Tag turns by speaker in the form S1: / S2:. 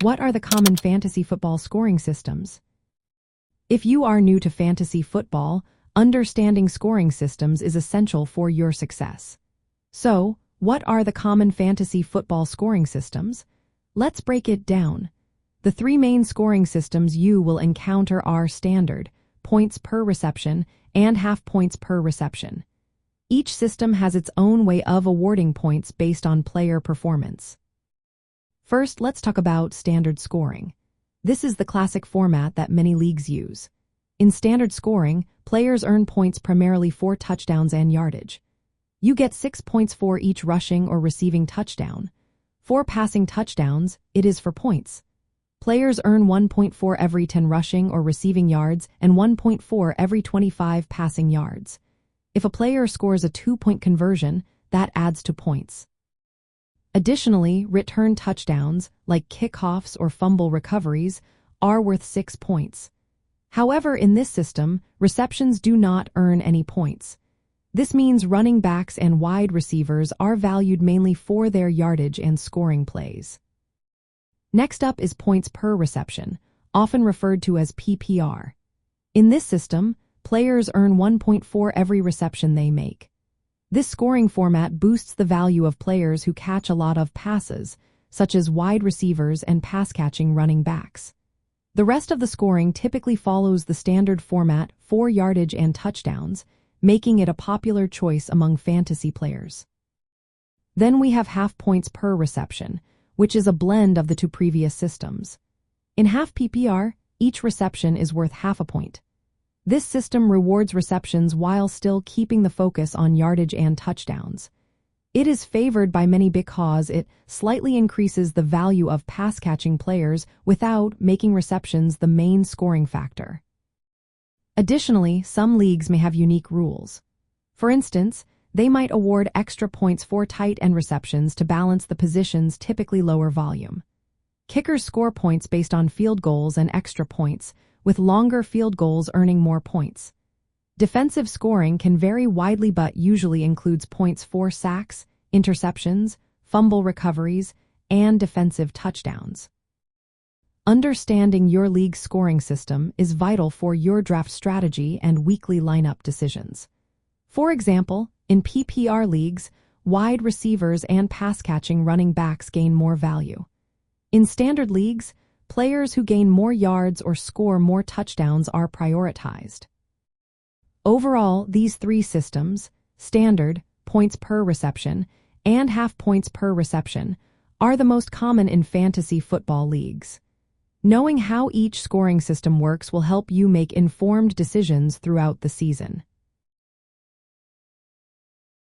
S1: What are the common fantasy football scoring systems? If you are new to fantasy football, understanding scoring systems is essential for your success. So, what are the common fantasy football scoring systems? Let's break it down. The three main scoring systems you will encounter are standard, points per reception, and half points per reception. Each system has its own way of awarding points based on player performance. First, let's talk about standard scoring. This is the classic format that many leagues use. In standard scoring, players earn points primarily for touchdowns and yardage. You get 6 points for each rushing or receiving touchdown. For passing touchdowns, it is for points. Players earn 1 point for every 10 rushing or receiving yards and 1 point for every 25 passing yards. If a player scores a 2-point conversion, that adds to points. Additionally, return touchdowns, like kickoffs or fumble recoveries, are worth 6 points. However, in this system, receptions do not earn any points. This means running backs and wide receivers are valued mainly for their yardage and scoring plays. Next up is points per reception, often referred to as PPR. In this system, players earn 1 point for every reception they make. This scoring format boosts the value of players who catch a lot of passes, such as wide receivers and pass-catching running backs. The rest of the scoring typically follows the standard format for yardage and touchdowns, making it a popular choice among fantasy players. Then we have half points per reception, which is a blend of the two previous systems. In half PPR, each reception is worth half a point. This system rewards receptions while still keeping the focus on yardage and touchdowns. It is favored by many because it slightly increases the value of pass-catching players without making receptions the main scoring factor. Additionally, some leagues may have unique rules. For instance, they might award extra points for tight end receptions to balance the position's typically lower volume. Kickers score points based on field goals and extra points, with longer field goals earning more points. Defensive scoring can vary widely but usually includes points for sacks, interceptions, fumble recoveries, and defensive touchdowns. Understanding your league's scoring system is vital for your draft strategy and weekly lineup decisions. For example, in PPR leagues, wide receivers and pass-catching running backs gain more value. In standard leagues, players who gain more yards or score more touchdowns are prioritized. Overall, these three systems, standard, points per reception, and half points per reception, are the most common in fantasy football leagues. Knowing how each scoring system works will help you make informed decisions throughout the season.